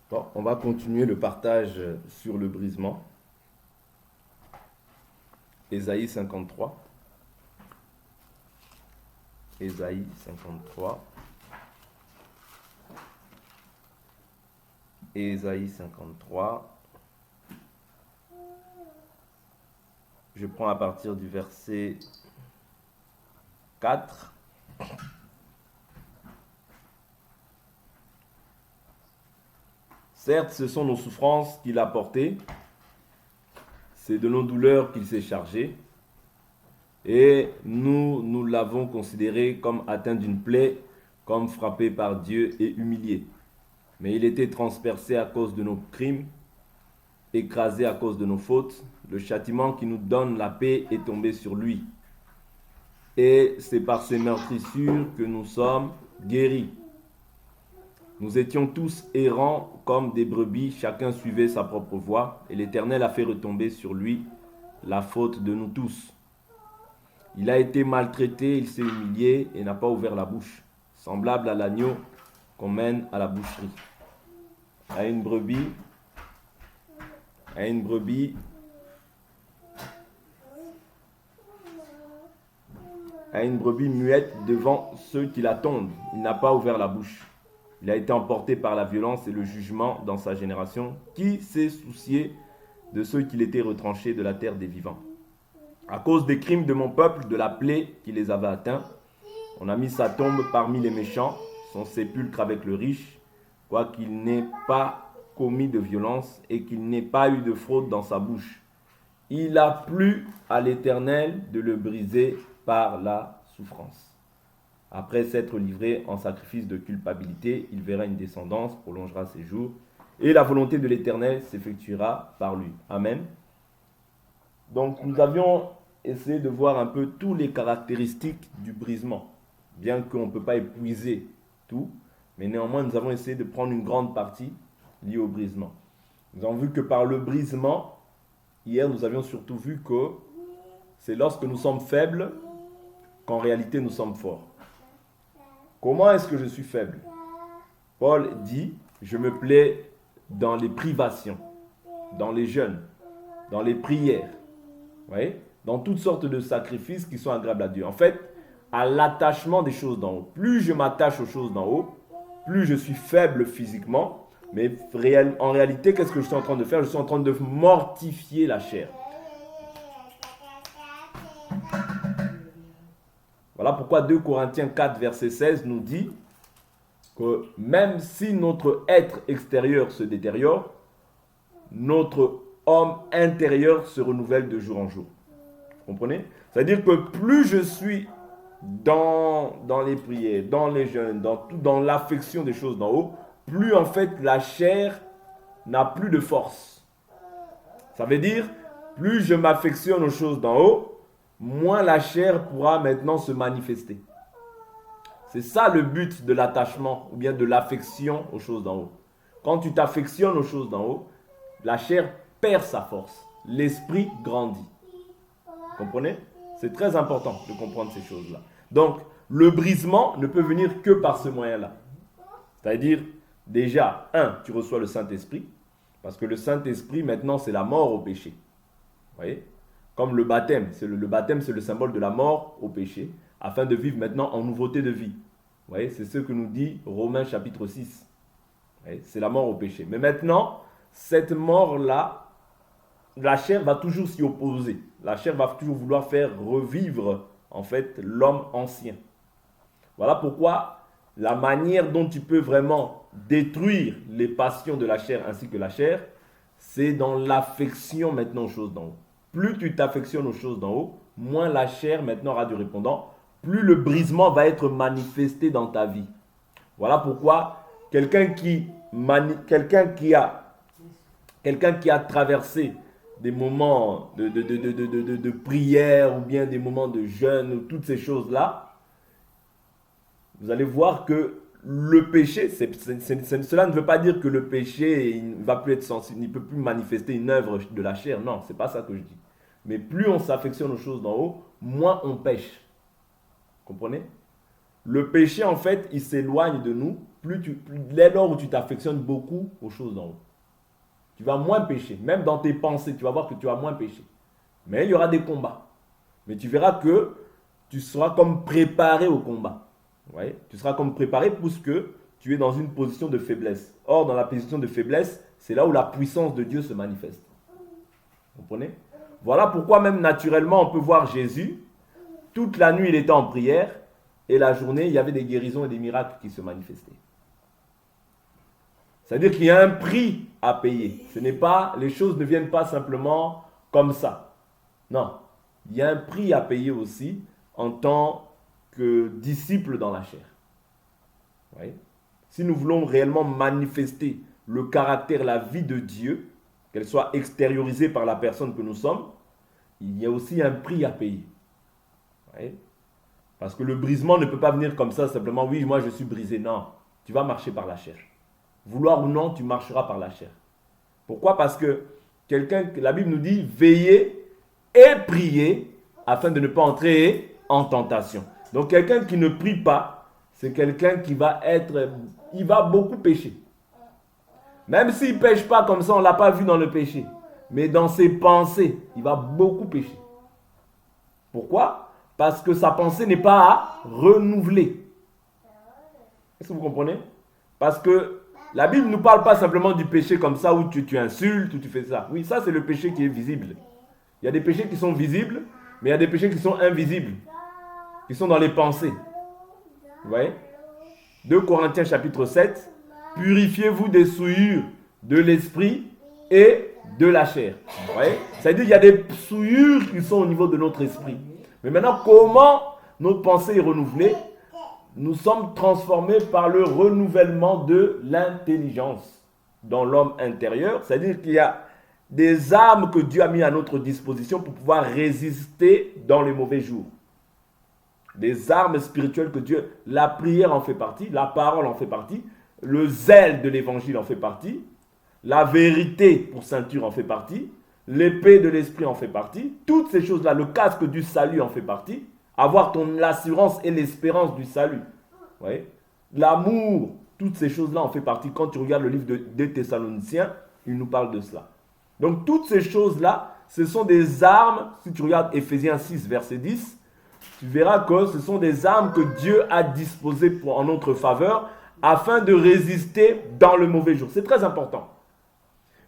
Bon, on va continuer le partage sur le brisement. Ésaïe 53. Ésaïe 53. Ésaïe 53. Je prends à partir du verset 4. Certes, ce sont nos souffrances qu'il a portées, c'est de nos douleurs qu'il s'est chargé, et nous l'avons considéré comme atteint d'une plaie, comme frappé par Dieu et humilié. Mais il était transpercé à cause de nos crimes, écrasé à cause de nos fautes. Le châtiment qui nous donne la paix est tombé sur lui. Et c'est par ses meurtrissures que nous sommes guéris. Nous étions tous errants comme des brebis, chacun suivait sa propre voie, et l'Éternel a fait retomber sur lui la faute de nous tous. Il a été maltraité, il s'est humilié et n'a pas ouvert la bouche, semblable à l'agneau qu'on mène à la boucherie. À une brebis muette devant ceux qui l'attendent. Il n'a pas ouvert la bouche. Il a été emporté par la violence et le jugement dans sa génération. Qui s'est soucié de ceux qui l'étaient retranchés de la terre des vivants? À cause des crimes de mon peuple, de la plaie qui les avait atteints, on a mis sa tombe parmi les méchants, son sépulcre avec le riche, quoiqu'il n'ait pas commis de violence et qu'il n'ait pas eu de fraude dans sa bouche. Il a plu à l'Éternel de le briser par la souffrance. Après s'être livré en sacrifice de culpabilité, il verra une descendance, prolongera ses jours, et la volonté de l'Éternel s'effectuera par lui. Amen. Donc nous avions essayé de voir un peu toutes les caractéristiques du brisement, bien qu'on ne peut pas épuiser tout, mais néanmoins nous avons essayé de prendre une grande partie liée au brisement. Nous avons vu que par le brisement, hier nous avions surtout vu que c'est lorsque nous sommes faibles qu'en réalité nous sommes forts. Comment est-ce que je suis faible? Paul dit, je me plais dans les privations, dans les jeûnes, dans les prières, vous voyez, dans toutes sortes de sacrifices qui sont agréables à Dieu. En fait, à l'attachement des choses d'en haut. Plus je m'attache aux choses d'en haut, plus je suis faible physiquement, mais en réalité, qu'est-ce que je suis en train de faire? Je suis en train de mortifier la chair. Voilà pourquoi 2 Corinthiens 4, verset 16 nous dit que même si notre être extérieur se détériore, notre homme intérieur se renouvelle de jour en jour. Vous comprenez? C'est-à-dire que plus je suis dans les prières, dans les jeûnes, dans l'affection des choses d'en haut, plus en fait la chair n'a plus de force. Ça veut dire, plus je m'affectionne aux choses d'en haut, moins la chair pourra maintenant se manifester. C'est ça le but de l'attachement ou bien de l'affection aux choses d'en haut. Quand tu t'affectionnes aux choses d'en haut, la chair perd sa force. L'esprit grandit. Vous comprenez? C'est très important de comprendre ces choses-là. Donc, le brisement ne peut venir que par ce moyen-là. C'est-à-dire, déjà, tu reçois le Saint-Esprit, parce que le Saint-Esprit, maintenant, c'est la mort au péché. Vous voyez? Comme le baptême. Le baptême, c'est le symbole de la mort au péché, afin de vivre maintenant en nouveauté de vie. Vous voyez? C'est ce que nous dit Romains chapitre 6. C'est la mort au péché. Mais maintenant, cette mort-là, la chair va toujours s'y opposer. La chair va toujours vouloir faire revivre, en fait, l'homme ancien. Voilà pourquoi la manière dont tu peux vraiment détruire les passions de la chair ainsi que la chair, c'est dans l'affection maintenant aux choses d'en haut. Plus tu t'affectionnes aux choses d'en haut, moins la chair maintenant aura du répondant, plus le brisement va être manifesté dans ta vie. Voilà pourquoi quelqu'un qui a traversé des moments de prière ou bien des moments de jeûne ou toutes ces choses-là, vous allez voir que le péché, cela ne veut pas dire que le péché ne va plus être sensible, il ne peut plus manifester une œuvre de la chair. Non, c'est pas ça que je dis. Mais plus on s'affectionne aux choses d'en haut, moins on pêche. Comprenez? le péché, en fait, il s'éloigne de nous dès lors où tu t'affectionnes beaucoup aux choses d'en haut. Tu vas moins pécher. Même dans tes pensées, tu vas voir que tu vas moins pécher. Mais il y aura des combats. Mais tu verras que tu seras comme préparé au combat. Ouais? Tu seras comme préparé puisque tu es dans une position de faiblesse. Or, dans la position de faiblesse, c'est là où la puissance de Dieu se manifeste. Vous comprenez? Voilà pourquoi même naturellement, on peut voir Jésus. Toute la nuit, il était en prière. Et la journée, il y avait des guérisons et des miracles qui se manifestaient. C'est-à-dire qu'il y a un prix à payer. Les choses ne viennent pas simplement comme ça. Non. Il y a un prix à payer aussi en tant que disciple dans la chair. Oui. Si nous voulons réellement manifester le caractère, la vie de Dieu, qu'elle soit extériorisée par la personne que nous sommes, il y a aussi un prix à payer. Oui. Parce que le brisement ne peut pas venir comme ça, simplement, oui, moi je suis brisé. Non, tu vas marcher par la chair. Vouloir ou non, tu marcheras par la chair. Pourquoi? Parce que la Bible nous dit, veillez et priez afin de ne pas entrer en tentation. Donc quelqu'un qui ne prie pas, c'est quelqu'un qui il va beaucoup pécher. Même s'il ne pêche pas comme ça, on ne l'a pas vu dans le péché. Mais dans ses pensées, il va beaucoup pécher. Pourquoi? Parce que sa pensée n'est pas à renouveler. Est-ce que vous comprenez? Parce que la Bible ne nous parle pas simplement du péché comme ça où tu insultes, où tu fais ça. Oui, ça c'est le péché qui est visible. Il y a des péchés qui sont visibles, mais il y a des péchés qui sont invisibles, qui sont dans les pensées. Vous voyez? 2 Corinthiens chapitre 7. Purifiez-vous des souillures de l'esprit et de la chair. Vous voyez? C'est-à-dire qu'il y a des souillures qui sont au niveau de notre esprit. Mais maintenant, comment notre pensée est renouvelée? Nous sommes transformés par le renouvellement de l'intelligence dans l'homme intérieur. C'est-à-dire qu'il y a des armes que Dieu a mis à notre disposition pour pouvoir résister dans les mauvais jours. Des armes spirituelles que Dieu... La prière en fait partie, la parole en fait partie, le zèle de l'évangile en fait partie, la vérité pour ceinture en fait partie, l'épée de l'esprit en fait partie, toutes ces choses-là, le casque du salut en fait partie, avoir l'assurance et l'espérance du salut. Ouais. L'amour, toutes ces choses-là en fait partie. Quand tu regardes le livre des Thessaloniciens, il nous parle de cela. Donc toutes ces choses-là, ce sont des armes. Si tu regardes Ephésiens 6, verset 10, tu verras que ce sont des armes que Dieu a disposées en notre faveur afin de résister dans le mauvais jour. C'est très important.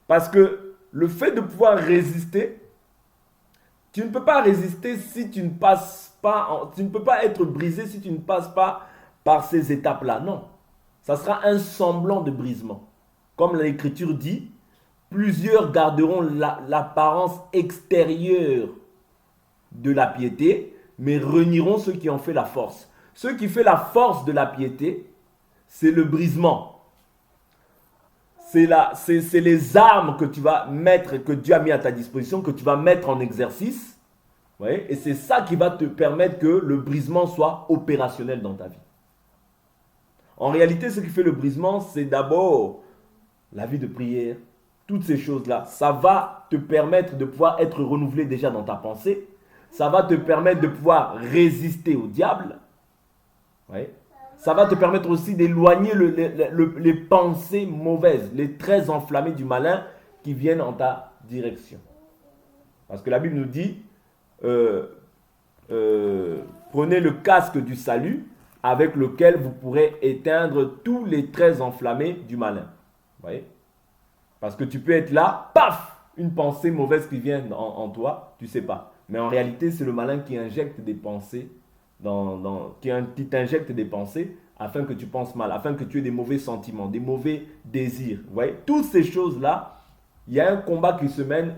Parce que le fait de pouvoir résister, tu ne peux pas résister si tu ne passes pas, tu ne peux pas être brisé si tu ne passes pas par ces étapes-là. Non. Ça sera un semblant de brisement. Comme l'Écriture dit, plusieurs garderont l'apparence extérieure de la piété, mais renieront ceux qui en fait la force. Ce qui fait la force de la piété, c'est le brisement. C'est les armes que tu vas mettre, que Dieu a mis à ta disposition, que tu vas mettre en exercice. Ouais, et c'est ça qui va te permettre que le brisement soit opérationnel dans ta vie. En réalité, ce qui fait le brisement, c'est d'abord la vie de prière. Toutes ces choses-là, ça va te permettre de pouvoir être renouvelé déjà dans ta pensée. Ça va te permettre de pouvoir résister au diable. Ouais. Ça va te permettre aussi d'éloigner les pensées mauvaises, les traits enflammés du malin qui viennent en ta direction. Parce que la Bible nous dit, prenez le casque du salut avec lequel vous pourrez éteindre tous les traits enflammés du malin. Vous voyez? Parce que tu peux être là, paf, une pensée mauvaise qui vient en toi, tu ne sais pas. Mais en réalité, c'est le malin qui injecte des pensées, qui t'injecte des pensées afin que tu penses mal, afin que tu aies des mauvais sentiments, des mauvais désirs. Vous voyez? Toutes ces choses-là, il y a un combat qui se mène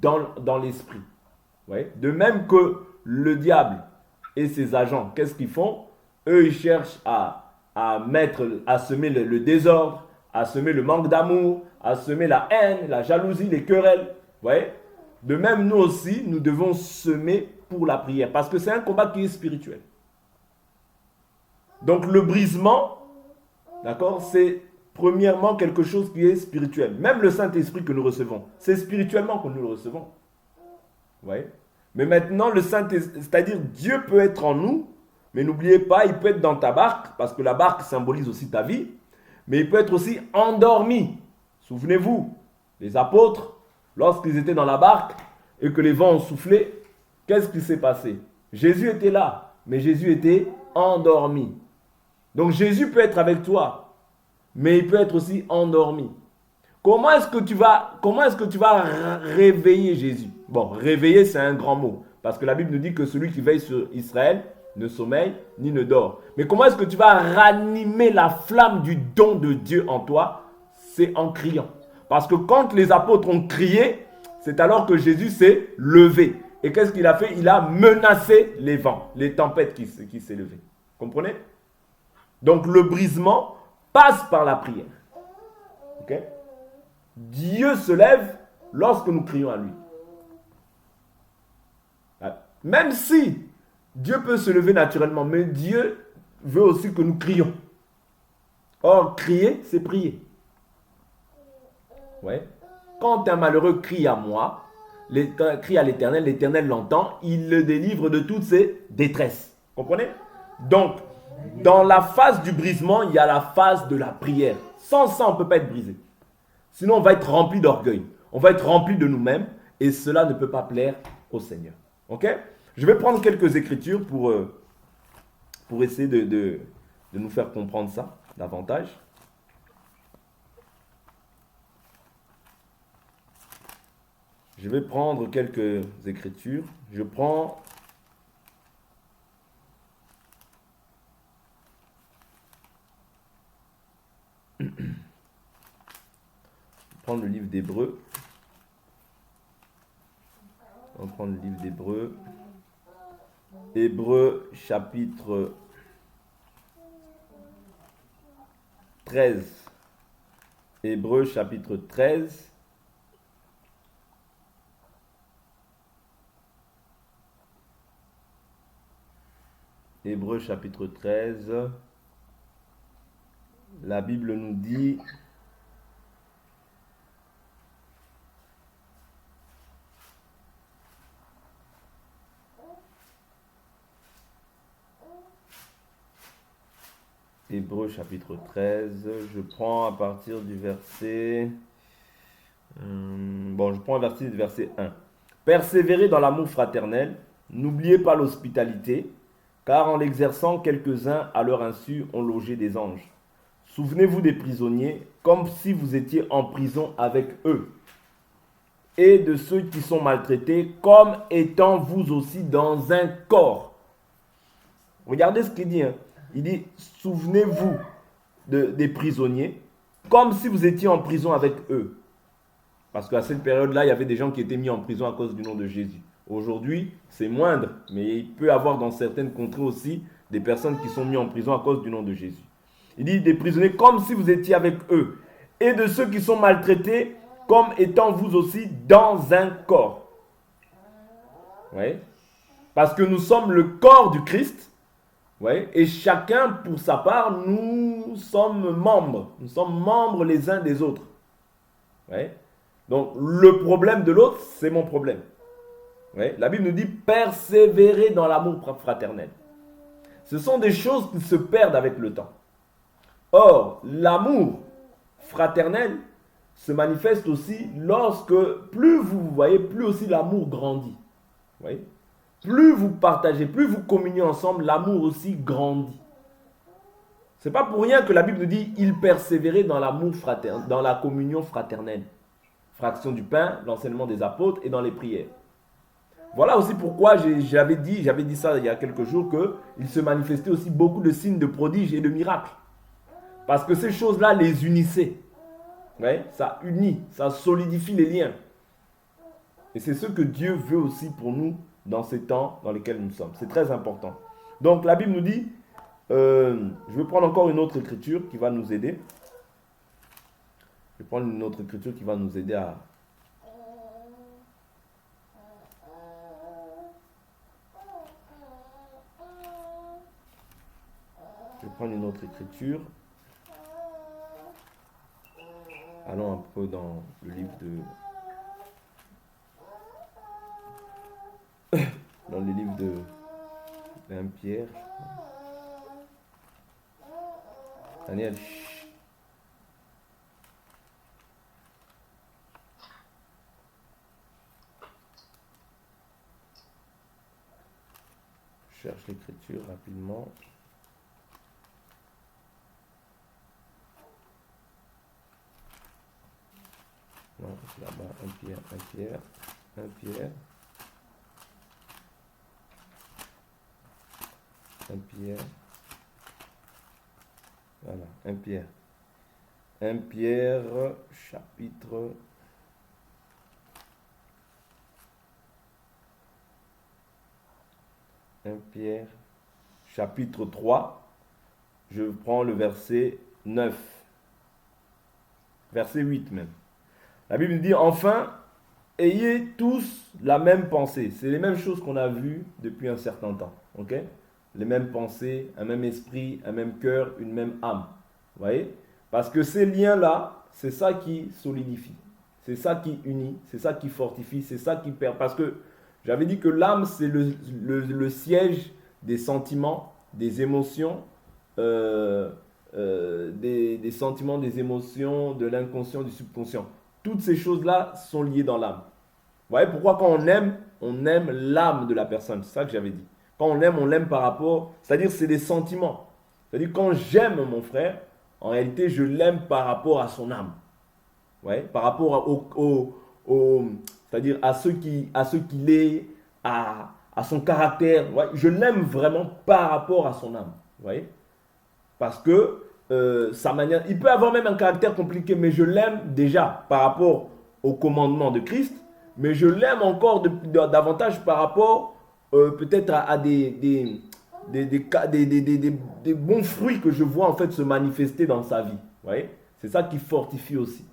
dans l'esprit. Vous voyez? De même que le diable et ses agents, qu'est-ce qu'ils font? Eux, ils cherchent à semer le désordre, à semer le manque d'amour, à semer la haine, la jalousie, les querelles. Vous voyez? De même, nous aussi, nous devons semer pour la prière. Parce que c'est un combat qui est spirituel. Donc le brisement, d'accord, c'est premièrement quelque chose qui est spirituel. Même le Saint-Esprit que nous recevons, c'est spirituellement que nous le recevons. Vous voyez? Mais maintenant, le Saint-Esprit, c'est-à-dire Dieu peut être en nous, Mais n'oubliez pas, il peut être dans ta barque, parce que la barque symbolise aussi ta vie, mais il peut être aussi endormi. Souvenez-vous, les apôtres, lorsqu'ils étaient dans la barque et que les vents ont soufflé, qu'est-ce qui s'est passé? Jésus était là, mais Jésus était endormi. Donc Jésus peut être avec toi, mais il peut être aussi endormi. Comment est-ce que tu vas réveiller Jésus? Bon, réveiller, c'est un grand mot. Parce que la Bible nous dit que celui qui veille sur Israël ne sommeille ni ne dort. Mais comment est-ce que tu vas ranimer la flamme du don de Dieu en toi? C'est en criant. Parce que quand les apôtres ont crié, c'est alors que Jésus s'est levé. Et qu'est-ce qu'il a fait? Il a menacé les vents, les tempêtes qui s'est levé. Comprenez? Donc le brisement passe par la prière. Ok? Dieu se lève lorsque nous crions à lui. Même si Dieu peut se lever naturellement, mais Dieu veut aussi que nous crions. Or, crier, c'est prier. Ouais. Quand un malheureux crie à moi, crie à l'Éternel, l'Éternel l'entend, il le délivre de toutes ses détresses. Comprenez? Donc, dans la phase du brisement, il y a la phase de la prière. Sans ça, on ne peut pas être brisé. Sinon, on va être rempli d'orgueil. On va être rempli de nous-mêmes et cela ne peut pas plaire au Seigneur. Ok? Je vais prendre quelques écritures pour essayer de nous faire comprendre ça davantage. Je vais prendre quelques écritures. Je prends le livre d'Hébreux. On va prendre le livre d'Hébreux. Hébreux chapitre 13. Hébreux chapitre 13. Hébreux chapitre 13. La Bible nous dit... Hébreux chapitre 13, je prends à partir du verset... je prends à partir du verset 1. Persévérez dans l'amour fraternel, n'oubliez pas l'hospitalité, car en l'exerçant, quelques-uns à leur insu ont logé des anges. Souvenez-vous des prisonniers, comme si vous étiez en prison avec eux, et de ceux qui sont maltraités, comme étant vous aussi dans un corps. Regardez ce qu'il dit, hein. Il dit, souvenez-vous des prisonniers, comme si vous étiez en prison avec eux. Parce qu'à cette période-là, il y avait des gens qui étaient mis en prison à cause du nom de Jésus. Aujourd'hui, c'est moindre, mais il peut y avoir dans certaines contrées aussi des personnes qui sont mises en prison à cause du nom de Jésus. Il dit, des prisonniers, comme si vous étiez avec eux, et de ceux qui sont maltraités, comme étant vous aussi dans un corps. Ouais. Parce que nous sommes le corps du Christ. Ouais, et chacun, pour sa part, nous sommes membres. Nous sommes membres les uns des autres. Ouais. Donc, le problème de l'autre, c'est mon problème. Ouais. La Bible nous dit persévérer dans l'amour fraternel. Ce sont des choses qui se perdent avec le temps. Or, l'amour fraternel se manifeste aussi lorsque, plus vous voyez, plus aussi l'amour grandit. Vous voyez? Plus vous partagez, plus vous communiez ensemble, l'amour aussi grandit. Ce n'est pas pour rien que la Bible nous dit « Il persévérait dans l'amour fraternel, dans la communion fraternelle. » Fraction du pain, l'enseignement des apôtres et dans les prières. Voilà aussi pourquoi j'avais dit ça il y a quelques jours, qu'il se manifestait aussi beaucoup de signes de prodiges et de miracles. Parce que ces choses-là les unissaient. Ouais, ça unit, ça solidifie les liens. Et c'est ce que Dieu veut aussi pour nous dans ces temps dans lesquels nous sommes. C'est très important. Donc la Bible nous dit, je vais prendre encore une autre écriture qui va nous aider. Je vais prendre une autre écriture qui va nous aider à... Je vais prendre une autre écriture. Allons un peu dans le livre de... dans les livres 1 Pierre. Daniel, chut. Je cherche l'écriture rapidement. Non, c'est là-bas. 1 Pierre, 1 Pierre, 1 Pierre. 1 Pierre. Voilà, 1 Pierre. 1 Pierre, chapitre. Pierre, chapitre 3. Je prends le verset 9. Verset 8 même. La Bible dit, enfin, ayez tous la même pensée. C'est les mêmes choses qu'on a vues depuis un certain temps. Ok? Les mêmes pensées, un même esprit, un même cœur, une même âme. Vous voyez? Parce que ces liens-là, c'est ça qui solidifie. C'est ça qui unit, c'est ça qui fortifie, c'est ça qui perd. Parce que j'avais dit que l'âme, c'est le siège des sentiments, des émotions, des sentiments, des émotions, de l'inconscient, du subconscient. Toutes ces choses-là sont liées dans l'âme. Vous voyez pourquoi quand on aime l'âme de la personne. C'est ça que j'avais dit. Quand on l'aime par rapport, c'est-à-dire c'est des sentiments. C'est-à-dire quand j'aime mon frère, en réalité je l'aime par rapport à son âme. Ouais, par rapport c'est-à-dire à ce qu'il est, à son caractère. Ouais, je l'aime vraiment par rapport à son âme. Vous voyez? Parce que sa manière, il peut avoir même un caractère compliqué, mais je l'aime déjà par rapport au commandement de Christ, mais je l'aime encore davantage par rapport peut-être à des bons fruits que je vois en fait se manifester dans sa vie. Vous voyez? C'est ça qui fortifie aussi.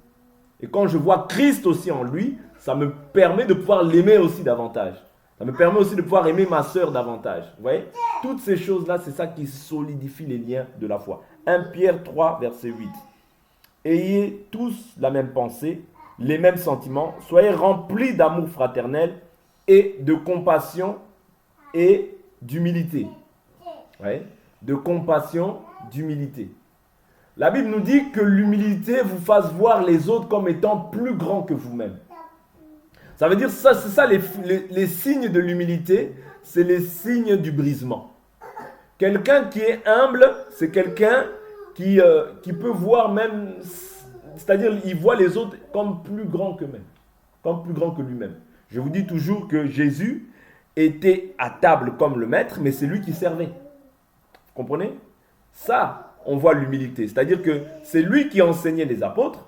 Et quand je vois Christ aussi en lui, ça me permet de pouvoir l'aimer aussi davantage. Ça me permet aussi de pouvoir aimer ma sœur davantage. Vous voyez? Toutes ces choses-là, c'est ça qui solidifie les liens de la foi. 1 Pierre 3, verset 8. Ayez tous la même pensée, les mêmes sentiments, soyez remplis d'amour fraternel et de compassion et d'humilité. Ouais. De compassion, d'humilité. La Bible nous dit que l'humilité vous fasse voir les autres comme étant plus grands que vous-même. Ça veut dire, c'est ça les signes de l'humilité, c'est les signes du brisement. Quelqu'un qui est humble, c'est quelqu'un qui peut voir même, c'est-à-dire il voit les autres comme plus grands qu'eux-mêmes, comme plus grands que lui-même. Je vous dis toujours que Jésus était à table comme le maître, mais c'est lui qui servait. Vous comprenez? Ça, on voit l'humilité. C'est-à-dire que c'est lui qui enseignait les apôtres,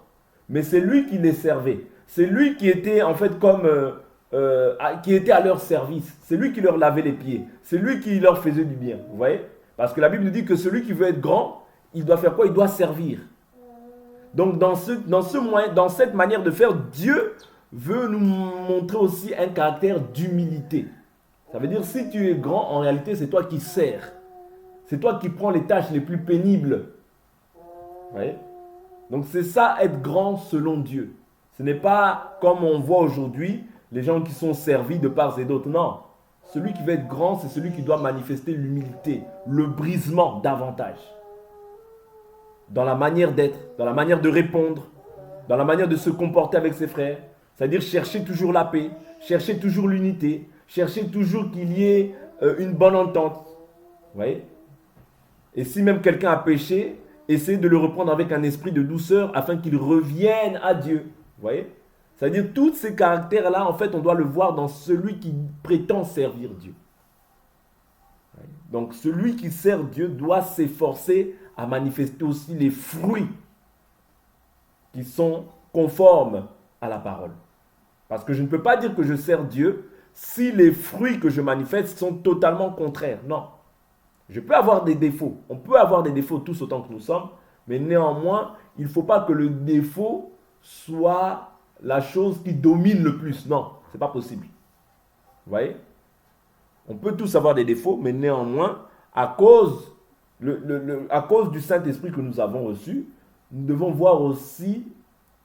mais c'est lui qui les servait. C'est lui qui était en fait comme qui était à leur service. C'est lui qui leur lavait les pieds. C'est lui qui leur faisait du bien. Vous voyez? Parce que la Bible nous dit que celui qui veut être grand, il doit faire quoi? Il doit servir. Donc dans cette manière de faire, Dieu veut nous montrer aussi un caractère d'humilité. Ça veut dire si tu es grand, en réalité c'est toi qui sers. C'est toi qui prends les tâches les plus pénibles. Vous voyez? Donc c'est ça être grand selon Dieu. Ce n'est pas comme on voit aujourd'hui, les gens qui sont servis de part et d'autre. Non. Celui qui veut être grand, c'est celui qui doit manifester l'humilité, le brisement davantage. Dans la manière d'être, dans la manière de répondre, dans la manière de se comporter avec ses frères. C'est-à-dire chercher toujours la paix, chercher toujours l'unité, chercher toujours qu'il y ait une bonne entente. Vous voyez? Et si même quelqu'un a péché, essayez de le reprendre avec un esprit de douceur afin qu'il revienne à Dieu. Vous voyez? C'est-à-dire tous ces caractères-là, en fait, on doit le voir dans celui qui prétend servir Dieu. Donc celui qui sert Dieu doit s'efforcer à manifester aussi les fruits qui sont conformes à la parole. Parce que je ne peux pas dire que je sers Dieu si les fruits que je manifeste sont totalement contraires. Non. Je peux avoir des défauts. On peut avoir des défauts tous autant que nous sommes, mais néanmoins, il ne faut pas que le défaut soit la chose qui domine le plus. Non, ce n'est pas possible. Vous voyez? On peut tous avoir des défauts, mais néanmoins, à cause du Saint-Esprit que nous avons reçu, nous devons voir aussi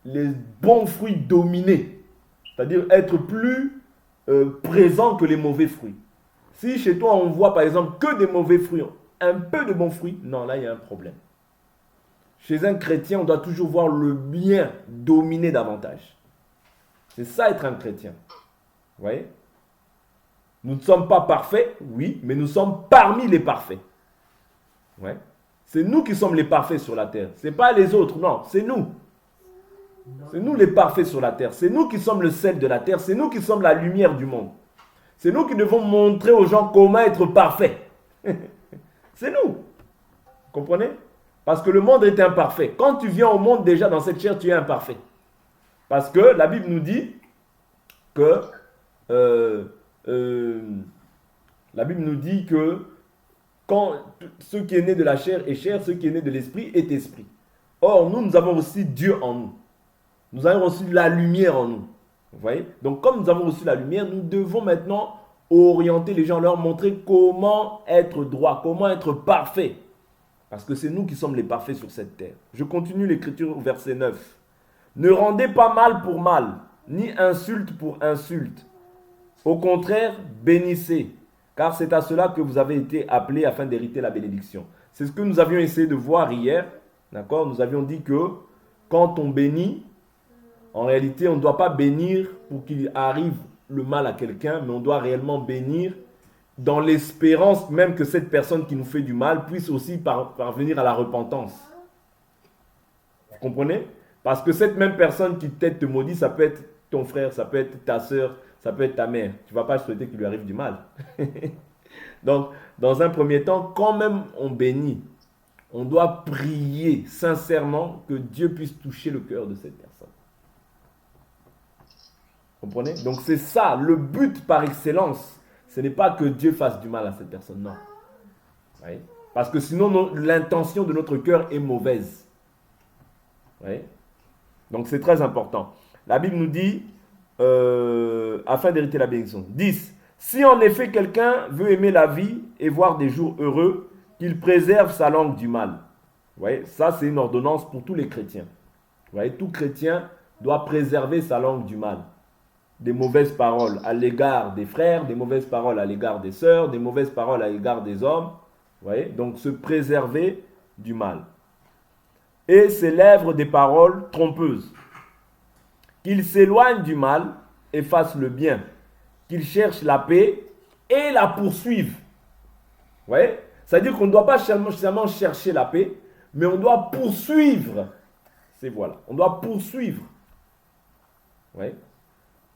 les bons fruits dominer. C'est-à-dire être plus présents que les mauvais fruits. Si chez toi on voit par exemple que des mauvais fruits, un peu de bons fruits, non, là il y a un problème. Chez un chrétien, on doit toujours voir le bien dominer davantage. C'est ça être un chrétien. Vous voyez? Nous ne sommes pas parfaits, oui, mais nous sommes parmi les parfaits. Ouais. C'est nous qui sommes les parfaits sur la terre. Ce n'est pas les autres, non, c'est nous. C'est nous les parfaits sur la terre. C'est nous qui sommes le sel de la terre. C'est nous qui sommes la lumière du monde. C'est nous qui devons montrer aux gens comment être parfaits. C'est nous. Vous comprenez? Parce que le monde est imparfait. Quand tu viens au monde déjà dans cette chair, tu es imparfait. Parce que la Bible nous dit que la Bible nous dit que quand ce qui est né de la chair est chair, ce qui est né de l'esprit est esprit. Or, nous avons aussi Dieu en nous. Nous avons reçu la lumière en nous. Vous voyez? Donc, comme nous avons reçu la lumière, nous devons maintenant orienter les gens, leur montrer comment être droit, comment être parfait. Parce que c'est nous qui sommes les parfaits sur cette terre. Je continue l'écriture au verset 9. Ne rendez pas mal pour mal, ni insulte pour insulte. Au contraire, bénissez, car c'est à cela que vous avez été appelés afin d'hériter la bénédiction. C'est ce que nous avions essayé de voir hier. D'accord? Nous avions dit que quand on bénit, en réalité, on ne doit pas bénir pour qu'il arrive le mal à quelqu'un, mais on doit réellement bénir dans l'espérance même que cette personne qui nous fait du mal puisse aussi parvenir à la repentance. Vous comprenez? Parce que cette même personne qui peut-être te maudit, ça peut être ton frère, ça peut être ta soeur, ça peut être ta mère. Tu ne vas pas souhaiter qu'il lui arrive du mal. Donc, dans un premier temps, quand même on bénit, on doit prier sincèrement que Dieu puisse toucher le cœur de cette personne. Vous comprenez? Donc c'est ça, le but par excellence. Ce n'est pas que Dieu fasse du mal à cette personne, non. Oui? Parce que sinon, l'intention de notre cœur est mauvaise. Oui? Donc c'est très important. La Bible nous dit, afin d'hériter la bénédiction. 10. Si en effet quelqu'un veut aimer la vie et voir des jours heureux, qu'il préserve sa langue du mal. Vous voyez? Ça c'est une ordonnance pour tous les chrétiens. Vous voyez? Tout chrétien doit préserver sa langue du mal. Des mauvaises paroles à l'égard des frères, des mauvaises paroles à l'égard des sœurs, des mauvaises paroles à l'égard des hommes. Vous voyez? Donc se préserver du mal. Et ses lèvres des paroles trompeuses. Qu'il s'éloigne du mal et fasse le bien. Qu'il cherche la paix et la poursuive. Vous voyez? C'est-à-dire qu'on ne doit pas seulement chercher la paix, mais on doit poursuivre. C'est voilà. On doit poursuivre. Vous voyez?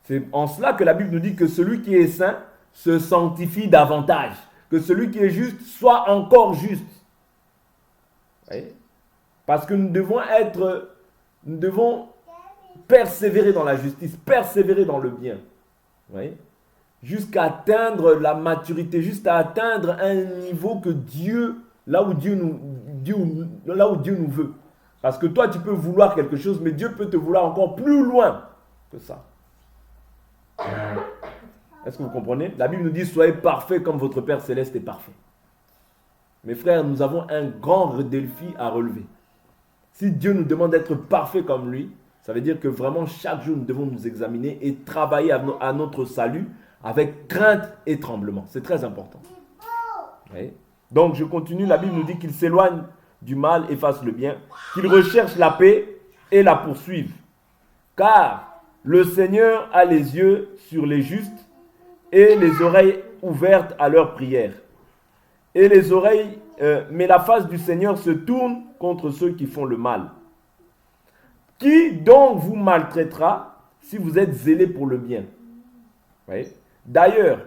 C'est en cela que la Bible nous dit que celui qui est saint se sanctifie davantage. Que celui qui est juste soit encore juste. Vous voyez? Parce que nous devons persévérer dans la justice, persévérer dans le bien. Vous voyez? Jusqu'à atteindre la maturité, jusqu'à atteindre un niveau que Dieu, là où Dieu nous veut. Parce que toi, tu peux vouloir quelque chose, mais Dieu peut te vouloir encore plus loin que ça. Est-ce que vous comprenez? La Bible nous dit, soyez parfaits comme votre Père Céleste est parfait. Mes frères, nous avons un grand défi à relever. Si Dieu nous demande d'être parfaits comme lui, ça veut dire que vraiment chaque jour nous devons nous examiner et travailler à notre salut avec crainte et tremblement. C'est très important. Oui. Donc je continue, la Bible nous dit qu'il s'éloigne du mal et fasse le bien, qu'il recherche la paix et la poursuive. Car le Seigneur a les yeux sur les justes et les oreilles ouvertes à leurs prières. Et les oreilles, mais la face du Seigneur se tourne contre ceux qui font le mal. Qui donc vous maltraitera si vous êtes zélés pour le bien? Oui. D'ailleurs,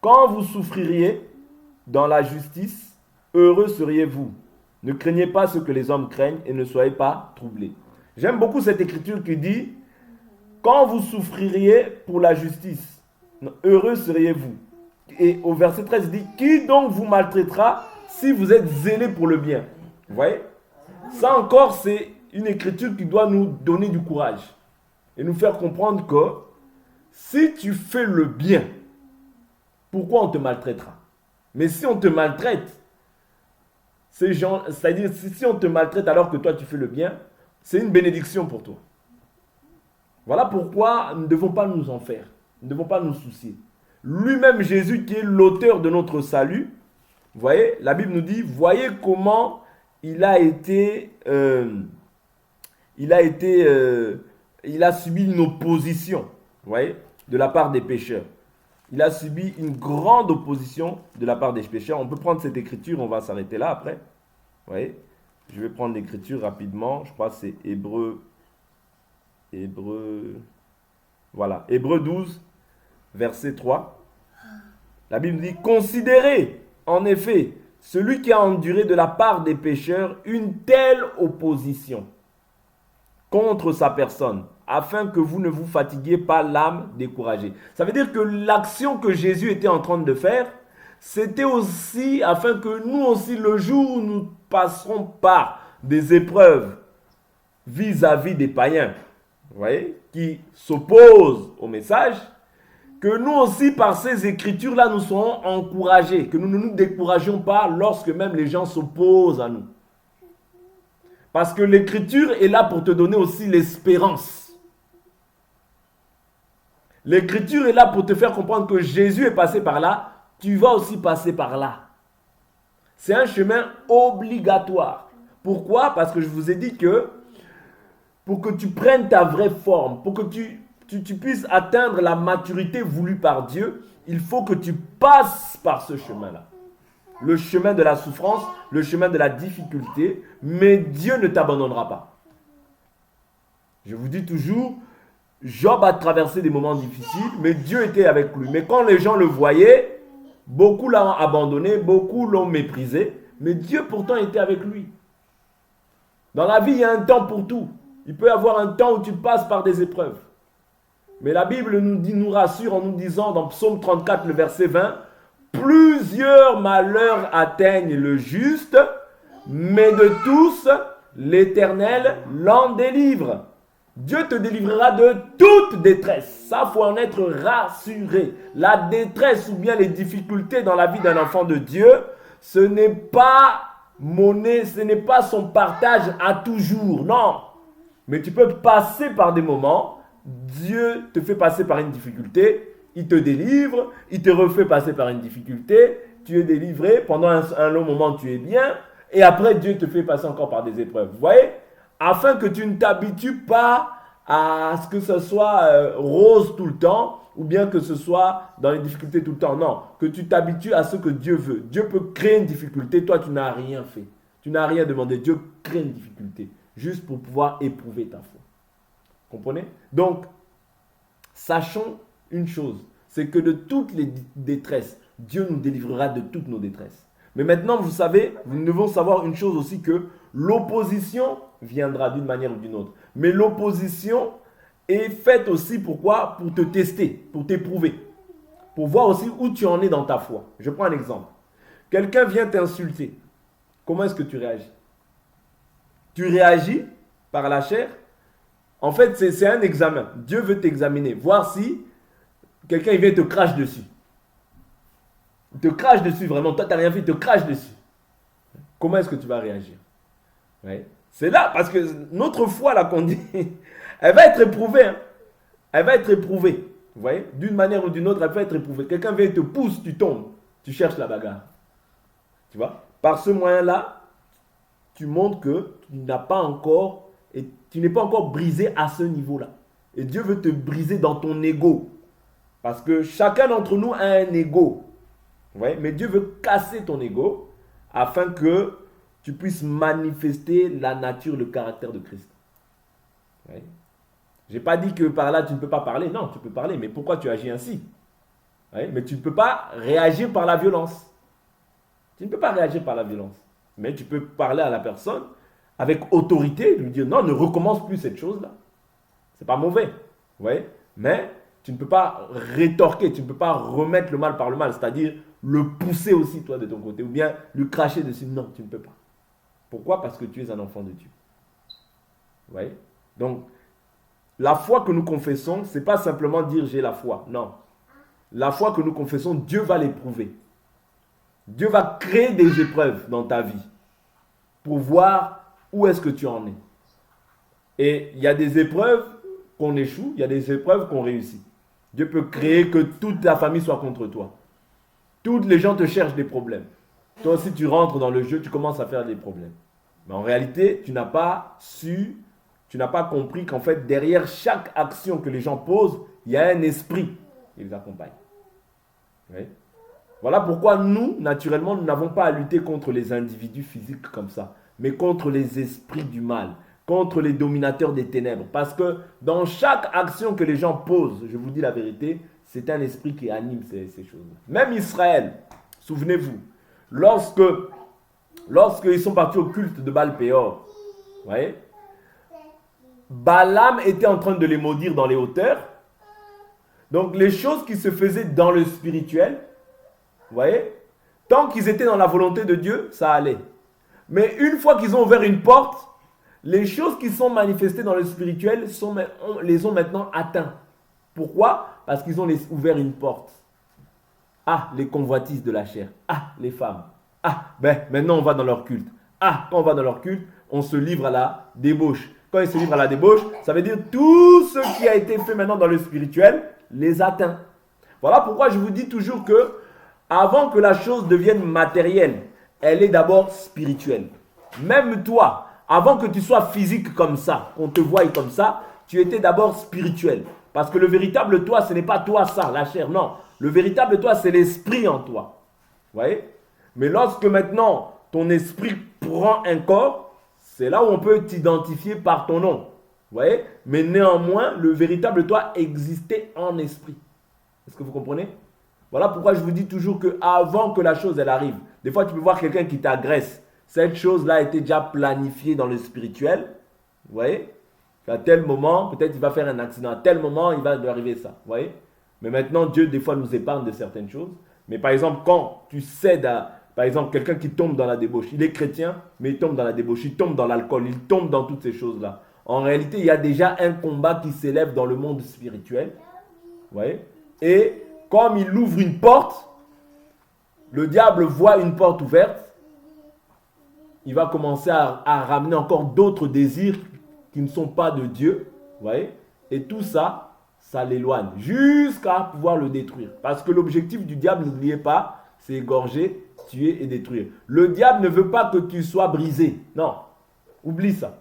quand vous souffririez dans la justice, heureux seriez-vous. Ne craignez pas ce que les hommes craignent et ne soyez pas troublés. J'aime beaucoup cette écriture qui dit, quand vous souffririez pour la justice, heureux seriez-vous. Et au verset 13, il dit, qui donc vous maltraitera si vous êtes zélés pour le bien? Vous voyez? Ça encore, c'est une écriture qui doit nous donner du courage et nous faire comprendre que si tu fais le bien, pourquoi on te maltraitera? Mais si on te maltraite, c'est-à-dire si on te maltraite alors que toi tu fais le bien, c'est une bénédiction pour toi. Voilà pourquoi nous ne devons pas nous en faire, nous ne devons pas nous soucier. lui-même Jésus qui est l'auteur de notre salut, vous voyez, la Bible nous dit, voyez comment il a subi une opposition, vous voyez, de la part des pécheurs. Il a subi une grande opposition de la part des pécheurs. On peut prendre cette écriture, on va s'arrêter là après. Vous voyez, je vais prendre l'écriture rapidement. Je crois que c'est Hébreu. Voilà, Hébreu 12, verset 3. La Bible dit, considérez en effet celui qui a enduré de la part des pécheurs une telle opposition contre sa personne, afin que vous ne vous fatiguiez pas l'âme découragée. Ça veut dire que l'action que Jésus était en train de faire, c'était aussi afin que nous aussi, le jour où nous passerons par des épreuves vis-à-vis des païens, vous voyez, qui s'opposent au message, que nous aussi, par ces écritures-là, nous serons encouragés, que nous ne nous découragions pas lorsque même les gens s'opposent à nous. Parce que l'écriture est là pour te donner aussi l'espérance. L'écriture est là pour te faire comprendre que Jésus est passé par là, tu vas aussi passer par là. C'est un chemin obligatoire. Pourquoi? Parce que je vous ai dit que pour que tu prennes ta vraie forme, pour que tu puisses atteindre la maturité voulue par Dieu, il faut que tu passes par ce chemin-là. Le chemin de la souffrance, le chemin de la difficulté, mais Dieu ne t'abandonnera pas. Je vous dis toujours, Job a traversé des moments difficiles, mais Dieu était avec lui. Mais quand les gens le voyaient, beaucoup l'ont abandonné, beaucoup l'ont méprisé, mais Dieu pourtant était avec lui. Dans la vie, il y a un temps pour tout. Il peut y avoir un temps où tu passes par des épreuves. Mais la Bible nous rassure en nous disant dans Psaume 34, le verset 20, plusieurs malheurs atteignent le juste, mais de tous, l'Éternel l'en délivre. Dieu te délivrera de toute détresse. Ça, il faut en être rassuré. La détresse ou bien les difficultés dans la vie d'un enfant de Dieu, ce n'est pas monnaie, ce n'est pas son partage à toujours. Non. Mais tu peux passer par des moments. Dieu te fait passer par une difficulté. Il te délivre. Il te refait passer par une difficulté. Tu es délivré. Pendant un long moment, tu es bien. Et après, Dieu te fait passer encore par des épreuves. Vous voyez? Afin que tu ne t'habitues pas à ce que ce soit rose tout le temps, ou bien que ce soit dans les difficultés tout le temps. Non, que tu t'habitues à ce que Dieu veut. Dieu peut créer une difficulté, toi tu n'as rien fait. Tu n'as rien demandé. Dieu crée une difficulté, juste pour pouvoir éprouver ta foi. Comprenez? Donc, sachons une chose, c'est que de toutes les détresses, Dieu nous délivrera de toutes nos détresses. Mais maintenant, vous savez, nous devons savoir une chose aussi, que l'opposition viendra d'une manière ou d'une autre. Mais l'opposition est faite aussi pourquoi? Pour te tester, pour t'éprouver. Pour voir aussi où tu en es dans ta foi. Je prends un exemple. Quelqu'un vient t'insulter. Comment est-ce que tu réagis? Tu réagis par la chair. En fait, c'est un examen. Dieu veut t'examiner. Voir si quelqu'un vient te crache dessus. Il te crache dessus vraiment. Toi, tu n'as rien fait, il te crache dessus. Comment est-ce que tu vas réagir? Ouais. C'est là, parce que notre foi, là qu'on dit, elle va être éprouvée. Hein. Elle va être éprouvée. Vous voyez? D'une manière ou d'une autre, elle va être éprouvée. Quelqu'un vient te pousse, tu tombes. Tu cherches la bagarre. Tu vois? Par ce moyen-là, tu montres que tu n'as pas encore, et tu n'es pas encore brisé à ce niveau-là. Et Dieu veut te briser dans ton ego. Parce que chacun d'entre nous a un ego. Vous voyez? Mais Dieu veut casser ton ego afin que tu puisses manifester la nature, le caractère de Christ. Oui. Je n'ai pas dit que par là, tu ne peux pas parler. Non, tu peux parler. Mais pourquoi tu agis ainsi? Oui. Mais tu ne peux pas réagir par la violence. Tu ne peux pas réagir par la violence. Mais tu peux parler à la personne avec autorité, lui dire non, ne recommence plus cette chose-là. Ce n'est pas mauvais. Vous voyez? Mais tu ne peux pas rétorquer, tu ne peux pas remettre le mal par le mal. C'est-à-dire le pousser aussi, toi, de ton côté. Ou bien lui cracher dessus. Non, tu ne peux pas. Pourquoi? Parce que tu es un enfant de Dieu. Vous voyez? Donc, la foi que nous confessons, ce n'est pas simplement dire j'ai la foi. Non. La foi que nous confessons, Dieu va l'éprouver. Dieu va créer des épreuves dans ta vie pour voir où est-ce que tu en es. Et il y a des épreuves qu'on échoue, il y a des épreuves qu'on réussit. Dieu peut créer que toute ta famille soit contre toi. Toutes les gens te cherchent des problèmes. Toi aussi, tu rentres dans le jeu, tu commences à faire des problèmes. Mais en réalité, tu n'as pas compris qu'en fait, derrière chaque action que les gens posent, il y a un esprit qui les accompagne. Oui. Voilà pourquoi nous, naturellement, nous n'avons pas à lutter contre les individus physiques comme ça, mais contre les esprits du mal, contre les dominateurs des ténèbres. Parce que dans chaque action que les gens posent, je vous dis la vérité, c'est un esprit qui anime ces choses. Même Israël, souvenez-vous, lorsqu'ils sont partis au culte de Baal-Péor, vous voyez, Balaam était en train de les maudire dans les hauteurs. Donc les choses qui se faisaient dans le spirituel, vous voyez, tant qu'ils étaient dans la volonté de Dieu, ça allait. Mais une fois qu'ils ont ouvert une porte, les choses qui sont manifestées dans le spirituel les ont maintenant atteints. Pourquoi? Parce qu'ils ont ouvert une porte. Ah, les convoitises de la chair. Ah, les femmes. Ah, maintenant on va dans leur culte. Ah, quand on va dans leur culte, on se livre à la débauche. Quand ils se livrent à la débauche, ça veut dire tout ce qui a été fait maintenant dans le spirituel les atteint. Voilà pourquoi je vous dis toujours que avant que la chose devienne matérielle, elle est d'abord spirituelle. Même toi, avant que tu sois physique comme ça, qu'on te voie comme ça, tu étais d'abord spirituel. Parce que le véritable toi, ce n'est pas toi ça, la chair, non. Le véritable toi, c'est l'esprit en toi. Vous voyez? Mais lorsque maintenant, ton esprit prend un corps, c'est là où on peut t'identifier par ton nom. Vous voyez? Mais néanmoins, le véritable toi existait en esprit. Est-ce que vous comprenez? Voilà pourquoi je vous dis toujours qu'avant que la chose elle arrive, des fois tu peux voir quelqu'un qui t'agresse. Cette chose-là a été déjà planifiée dans le spirituel. Vous voyez? À tel moment, peut-être il va faire un accident. À tel moment, il va lui arriver ça. Vous voyez? Mais maintenant, Dieu, des fois, nous épargne de certaines choses. Mais par exemple, quand tu cèdes à, par exemple, quelqu'un qui tombe dans la débauche, il est chrétien, mais il tombe dans la débauche, il tombe dans l'alcool, il tombe dans toutes ces choses-là. En réalité, il y a déjà un combat qui s'élève dans le monde spirituel. Vous voyez? Et comme il ouvre une porte, le diable voit une porte ouverte, il va commencer à ramener encore d'autres désirs qui ne sont pas de Dieu. Vous voyez? Et tout ça, ça l'éloigne jusqu'à pouvoir le détruire. Parce que l'objectif du diable, n'oubliez pas, c'est égorger, tuer et détruire. Le diable ne veut pas que tu sois brisé. Non, oublie ça.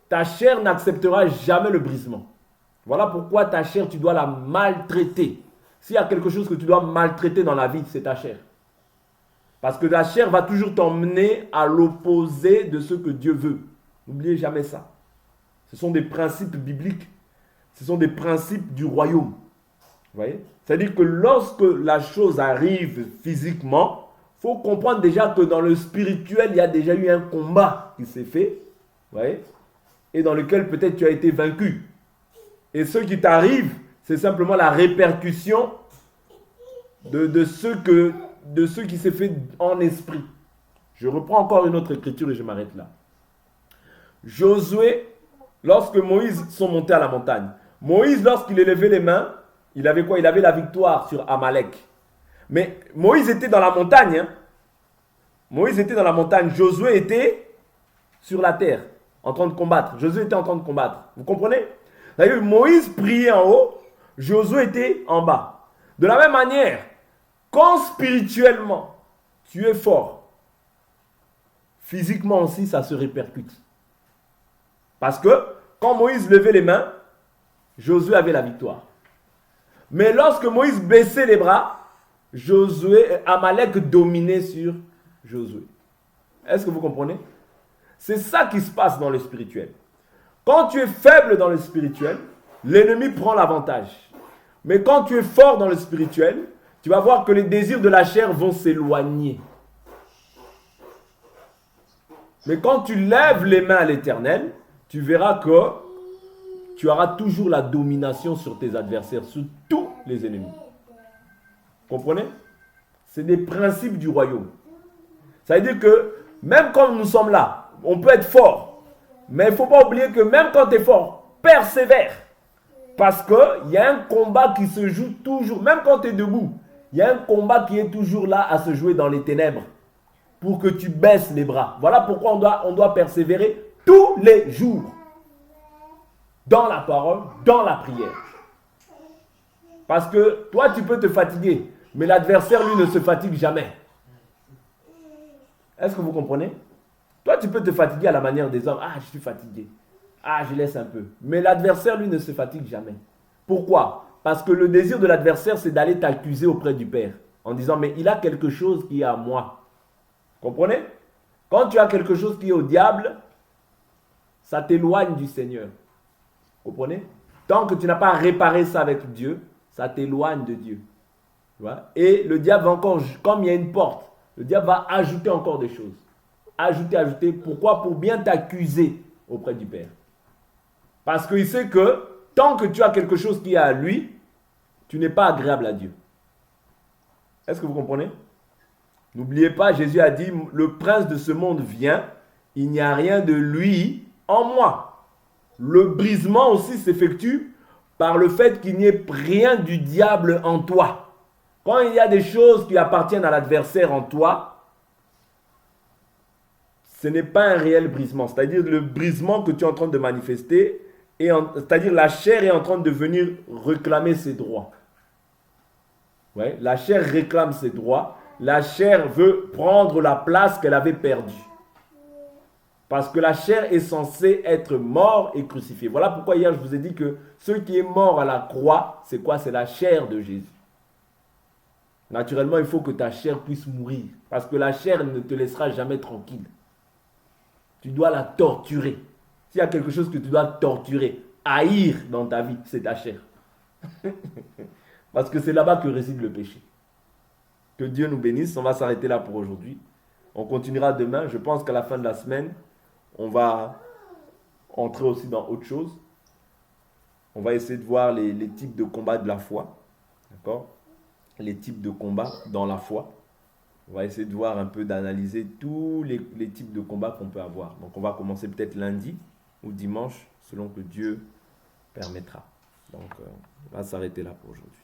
Ta chair n'acceptera jamais le brisement. Voilà pourquoi ta chair, tu dois la maltraiter. S'il y a quelque chose que tu dois maltraiter dans la vie, c'est ta chair. Parce que la chair va toujours t'emmener à l'opposé de ce que Dieu veut. N'oubliez jamais ça. Ce sont des principes bibliques. Ce sont des principes du royaume. Vous voyez? C'est-à-dire que lorsque la chose arrive physiquement, il faut comprendre déjà que dans le spirituel, il y a déjà eu un combat qui s'est fait. Vous voyez? Et dans lequel peut-être tu as été vaincu. Et ce qui t'arrive, c'est simplement la répercussion de ce qui s'est fait en esprit. Je reprends encore une autre écriture et je m'arrête là. Josué, lorsque Moïse sont montés à la montagne, Moïse, lorsqu'il élevait les mains, il avait quoi? Il avait la victoire sur Amalek. Mais Moïse était dans la montagne. Hein? Moïse était dans la montagne. Josué était sur la terre, en train de combattre. Josué était en train de combattre. Vous comprenez? D'ailleurs, Moïse priait en haut, Josué était en bas. De la même manière, quand spirituellement, tu es fort, physiquement aussi, ça se répercute. Parce que quand Moïse levait les mains, Josué avait la victoire. Mais lorsque Moïse baissait les bras, Amalek dominait sur Josué. Est-ce que vous comprenez? C'est ça qui se passe dans le spirituel. Quand tu es faible dans le spirituel, l'ennemi prend l'avantage. Mais quand tu es fort dans le spirituel, tu vas voir que les désirs de la chair vont s'éloigner. Mais quand tu lèves les mains à l'Éternel, tu verras que tu auras toujours la domination sur tes adversaires, sur tous les ennemis. Comprenez? C'est des principes du royaume. Ça veut dire que même quand nous sommes là, on peut être fort. Mais il ne faut pas oublier que même quand tu es fort, persévère. Parce qu'il y a un combat qui se joue toujours. Même quand tu es debout, il y a un combat qui est toujours là à se jouer dans les ténèbres. Pour que tu baisses les bras. Voilà pourquoi on doit persévérer tous les jours. Dans la parole, dans la prière. Parce que toi, tu peux te fatiguer, mais l'adversaire, lui, ne se fatigue jamais. Est-ce que vous comprenez? Toi, tu peux te fatiguer à la manière des hommes. Ah, je suis fatigué. Ah, je laisse un peu. Mais l'adversaire, lui, ne se fatigue jamais. Pourquoi? Parce que le désir de l'adversaire, c'est d'aller t'accuser auprès du Père. En disant, mais il a quelque chose qui est à moi. Comprenez? Quand tu as quelque chose qui est au diable, ça t'éloigne du Seigneur. Comprenez? Tant que tu n'as pas réparé ça avec Dieu, ça t'éloigne de Dieu. Tu vois? Et le diable va encore, comme il y a une porte, le diable va ajouter encore des choses. Ajouter. Pourquoi? Pour bien t'accuser auprès du Père. Parce qu'il sait que tant que tu as quelque chose qui est à lui, tu n'es pas agréable à Dieu. Est-ce que vous comprenez? N'oubliez pas, Jésus a dit, le prince de ce monde vient, il n'y a rien de lui en moi. Le brisement aussi s'effectue par le fait qu'il n'y ait rien du diable en toi. Quand il y a des choses qui appartiennent à l'adversaire en toi, ce n'est pas un réel brisement. C'est-à-dire le brisement que tu es en train de manifester, c'est-à-dire la chair est en train de venir réclamer ses droits. Ouais, la chair réclame ses droits. La chair veut prendre la place qu'elle avait perdue. Parce que la chair est censée être mort et crucifiée. Voilà pourquoi hier je vous ai dit que ce qui est mort à la croix, c'est quoi? C'est la chair de Jésus. Naturellement, il faut que ta chair puisse mourir. Parce que la chair ne te laissera jamais tranquille. Tu dois la torturer. S'il y a quelque chose que tu dois torturer, haïr dans ta vie, c'est ta chair. Parce que c'est là-bas que réside le péché. Que Dieu nous bénisse. On va s'arrêter là pour aujourd'hui. On continuera demain. Je pense qu'à la fin de la semaine, on va entrer aussi dans autre chose. On va essayer de voir les types de combats de la foi. D'accord? Les types de combats dans la foi. On va essayer de voir un peu, d'analyser tous les types de combats qu'on peut avoir. Donc on va commencer peut-être lundi ou dimanche, selon que Dieu permettra. Donc on va s'arrêter là pour aujourd'hui.